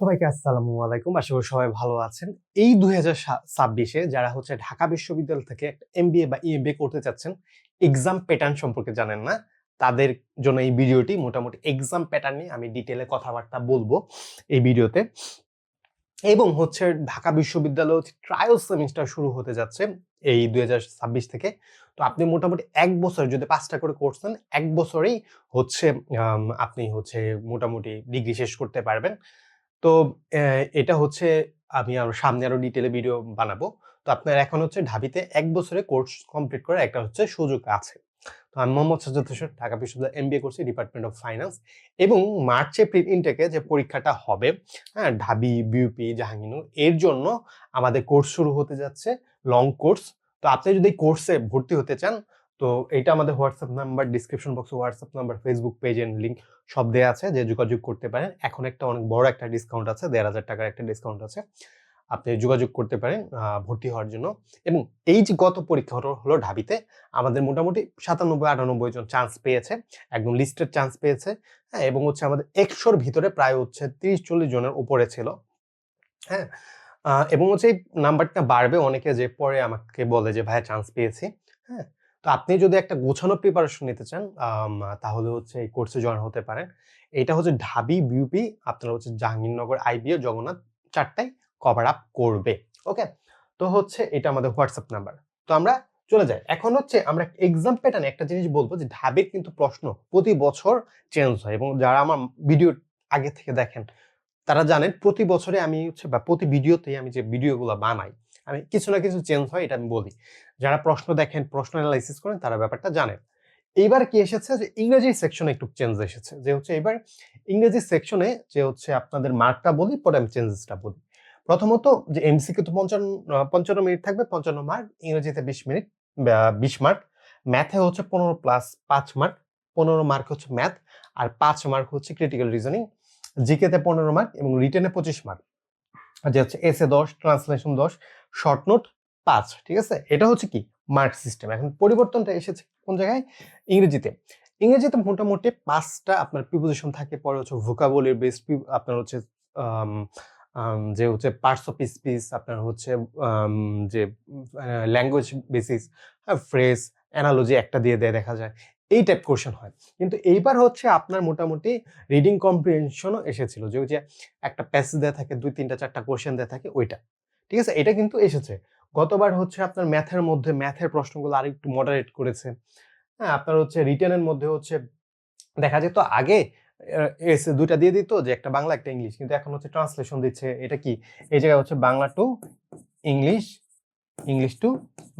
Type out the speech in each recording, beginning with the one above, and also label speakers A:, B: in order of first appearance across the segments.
A: সবাইকে আসসালামু আলাইকুম। আশা করি সবাই ভালো আছেন। এই 2026-এ যারা হচ্ছে ঢাকা বিশ্ববিদ্যালয় থেকে একটা এমবিএ বা ইএমবিএ করতে চাচ্ছেন, এক্সাম প্যাটার্ন সম্পর্কে জানেন না, তাদের জন্য এই ভিডিওটি। মোটামুটি এক্সাম প্যাটার্ন নিয়ে আমি ডিটেইলে কথাবার্তা বলবো এই ভিডিওতে। এবং হচ্ছে ঢাকা বিশ্ববিদ্যালয় ট্রায়াল সেমিস্টার শুরু হতে যাচ্ছে এই 2026 থেকে। তো আপনি মোটামুটি 1 বছর যদি 5টা করে কোর্স নেন, 1 বছরেই হচ্ছে আপনি হচ্ছে মোটামুটি ডিগ্রি শেষ করতে পারবেন। তো এটা হচ্ছে আমি আরো সামনে আরো ডিটেইলে ভিডিও বানাবো। তো আপনার এখন হচ্ছে ঢাবিতে ১ বছরে কোর্স কমপ্লিট করার একটা হচ্ছে সুযোগ আছে। তো আমি মোহাম্মদ সাজ্জাদ হোসেন, ঢাকা বিশ্ববিদ্যালয় এমবিএ করছি, ডিপার্টমেন্ট অফ ফাইন্যান্স। এবং মার্চে প্রি ইনটেকে যে পরীক্ষাটা হবে, হ্যাঁ, ঢাবি, বিউপি, জাহাঙ্গীরনগর, এর জন্য আমাদের কোর্স শুরু হতে যাচ্ছে, লং কোর্স। তো আপনি যদি কোর্সে ভর্তি হতে চান, তো এটা আমাদের হোয়াটসঅ্যাপ নাম্বার, ডিসক্রিপশন বক্সে হোয়াটসঅ্যাপ নাম্বার, ফেসবুক পেজের লিংক সব দেয়া আছে, যে যোগাযোগ করতে পারেন। এখন একটা অনেক বড় একটা ডিসকাউন্ট আছে, ১,৫০০ টাকার একটা ডিসকাউন্ট আছে। আপনি যোগাযোগ করতে পারেন ভর্তি হওয়ার জন্য। এবং এই যে গত পরীক্ষা হলো ঢাবিতে, আমাদের মোটামুটি ৯৭-৯৮ জন চান্স পেয়েছে, একদম লিস্টেড চান্স পেয়েছে। হ্যাঁ, এবং হচ্ছে আমাদের ১০০-র ভিতরে প্রায় হচ্ছে ৩০-৪০ জনের উপরে ছিল। হ্যাঁ, এবং হচ্ছে এই নাম্বারটা বাড়বে। অনেকে যে পরে আমাকে বলে যে ভাইয়া চান্স পেয়েছি। হ্যাঁ, তো আপনি যদি একটা গোছানো প্রিপারেশন নিতে চান, তাহলে হচ্ছে এই কোর্সে জয়েন হতে পারেন। এটা হচ্ছে ঢাবি, বিউপি, আপনার হচ্ছে জাহাঙ্গীরনগর, আইবিএ, জগন্নাথ, ৪ টাই কভার আপ করবে। ওকে, তো হচ্ছে এটা আমাদের হোয়াটসঅ্যাপ নাম্বার। তো আমরা চলে যাই। এখন হচ্ছে আমরা এক্সাম প্যাটার্নে একটা জিনিস বলবো, যে ঢাবির কিন্তু প্রশ্ন প্রতি বছর চেঞ্জ হয়। এবং যারা আমার ভিডিও আগে থেকে দেখেন, তারা জানেন প্রতি বছরে আমি হচ্ছে বা প্রতি ভিডিওতেই আমি যে ভিডিওগুলো বানাই, আমি কিছু না কিছু চেঞ্জ হয়, এটা আমি বলি। যারা প্রশ্ন দেখেন, প্রশ্ন অ্যানালাইসিস করেন, তারা ব্যাপারটা জানেন। এইবার কি এসেছে, যে ইংরেজি সেকশনে একটু চেঞ্জ এসেছে, যে হচ্ছে এবার ইংরেজি সেকশনে যে হচ্ছে আপনাদের মার্কটা বলি, পরে আমি চেঞ্জেসটা বলি। প্রথমত, যে এমসিকিউ তো 55 মিনিট থাকবে, 55 মার্ক। ইংরেজিতে 20 মিনিট, 20 মার্ক। ম্যাথে হচ্ছে 15 প্লাস 5 মার্ক, 15 মার্ক হচ্ছে ম্যাথ, আর 5 মার্ক হচ্ছে ক্রিটিক্যাল রিজনিং। জিকেতে 15 মার্ক এবং রিটেনে 25 মার্ক। যে হচ্ছে এসে 10, ট্রান্সলেশন 10, শর্ট নোট 5। ঠিক আছে, এটা হচ্ছে কি মার্ক সিস্টেম। এখন পরিবর্তনটা এসেছে কোন জায়গায়? ইংরেজিতে। ইংরেজিতে মোটামুটি 5টা আপনার প্রিপোজিশন থাকে, পরে হচ্ছে ভোকাবুলারি বেসড, আপনার হচ্ছে আম, আম, যে হচ্ছে পার্টস অফ স্পিচ, আপনার হচ্ছে যে ল্যাঙ্গুয়েজ বেসিস, ফ্রেজ, অ্যানালজি একটা দিয়ে দেয় দেখা যায়, এই টাইপ কোশ্চেন হয়। কিন্তু এইবার হচ্ছে আপনার মোটামুটি রিডিং কম্প্রিহেনশনও এসেছিল, যে ওই যে একটা প্যাসেজ দেয়া থাকে, 2, 3, 4টা কোশ্চেন দেয়া থাকে, ওইটা। ঠিক আছে, এটা কিন্তু এসেছে। গতবার হচ্ছে আপনার ম্যাথের মধ্যে ম্যাথের প্রশ্নগুলো আর একটু মডারেট করেছে। হ্যাঁ, আপনার হচ্ছে রিটেনের মধ্যে হচ্ছে দেখা যেত আগে এসে 2টা দিয়ে দিত, যে একটা বাংলা একটা ইংলিশ, কিন্তু এখন হচ্ছে ট্রান্সলেশন দিচ্ছে। এটা কি, এই জায়গায় হচ্ছে Bangla to English, English to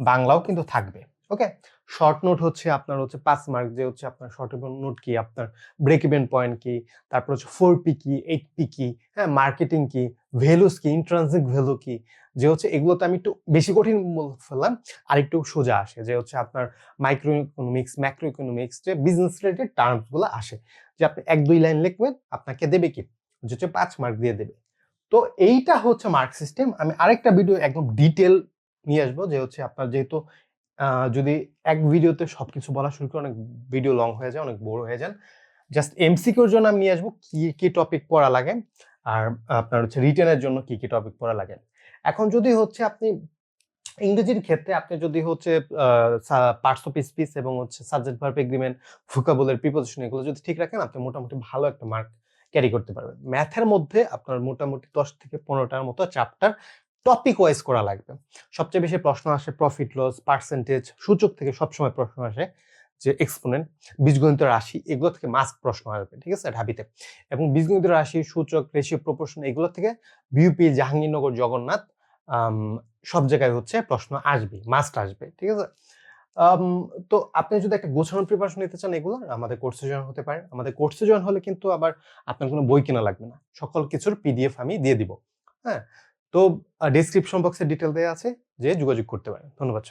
A: বাংলাও কিন্তু থাকবে। ওকে, শর্ট নোট হচ্ছে আপনার হচ্ছে 5 মার্ক, যে হচ্ছে আপনার শর্ট নোট কি, আপনার ব্রেক ইভেন পয়েন্ট কি, তারপর হচ্ছে 4P কি, 8P কি, হ্যাঁ, মার্কেটিং কি, ভ্যালুস কি, ইন্ট্রিনসিক ভ্যালু কি, যে হচ্ছে এগুলোতে আমি একটু বেশি কঠিন বলে ফেললাম, আর একটু সোজা আসে, যে হচ্ছে আপনার মাইক্রো ইকোনমিক্স, ম্যাক্রো ইকোনমিক্স, যে বিজনেস রিলেটেড টার্মস গুলো আসে, যে আপনি 1-2 লাইন লিখবেন, আপনাকে দেবে কি, যে হচ্ছে 5 মার্ক দিয়ে দেবে। তো এইটা হচ্ছে মার্ক সিস্টেম। আমি আরেকটা ভিডিও একদম ডিটেল নিয়ে আসবো, যে হচ্ছে আপনার যেহেতু যদি এক ভিডিওতে সবকিছু বলা শুরু করে, অনেক ভিডিও লং হয়ে যায়, অনেক বোর হয়ে যান। জাস্ট এমসিকিউর জন্য আমি নিয়ে আসবো কি কি টপিক পড়া লাগে, আর আপনার হচ্ছে রিটেনের জন্য কি কি টপিক পড়া লাগে। এখন যদি হচ্ছে আপনি ইংরেজির ক্ষেত্রে আপনি যদি হচ্ছে পার্টস অফ স্পিচ এবং হচ্ছে subject verb agreement, vocabulary, preposition, এগুলো যদি ঠিক রাখেন, আপনি মোটামুটি ভালো একটা মার্ক ক্যারি করতে পারবেন। ম্যাথের মধ্যে আপনার মোটামুটি 10 থেকে 15টার মতো চ্যাপ্টার টপিক ওয়াইজ করা লাগবে। সবচেয়ে বেশি প্রশ্ন আসে প্রফিট লস, পার্সেন্টেজ, সূচক থেকে সবসময় প্রশ্ন আসে, যে এক্সপোনেন্ট, বীজগণিত রাশি, এগুলো থেকে মাস্ট প্রশ্ন আসবে। ঠিক আছে, ঢাবিতে। এবং বীজগণিত রাশি, সূচক, রেশিও, প্রপোর্শন, এগুলো থেকে বিউপি, জাহাঙ্গীরনগর, জগন্নাথ, সব জায়গায় হচ্ছে প্রশ্ন আসবে, মাস্ট আসবে। ঠিক আছে, আম, তো আপনি যদি একটা গোছানো প্রিপারেশন নিতে চান, এগুলো আমাদের কোর্সে জয়েন হতে পারেন। আমাদের কোর্সে জয়েন হলে কিন্তু আবার আপনার কোনো বই কেনা লাগবে না, সকল কিছুর পিডিএফ আমি দিয়ে দিব। হ্যাঁ, তো ডেসক্রিপশন বক্সে ডিটেল দেওয়া আছে, যে যোগাযোগ করতে পারেন। ধন্যবাদ।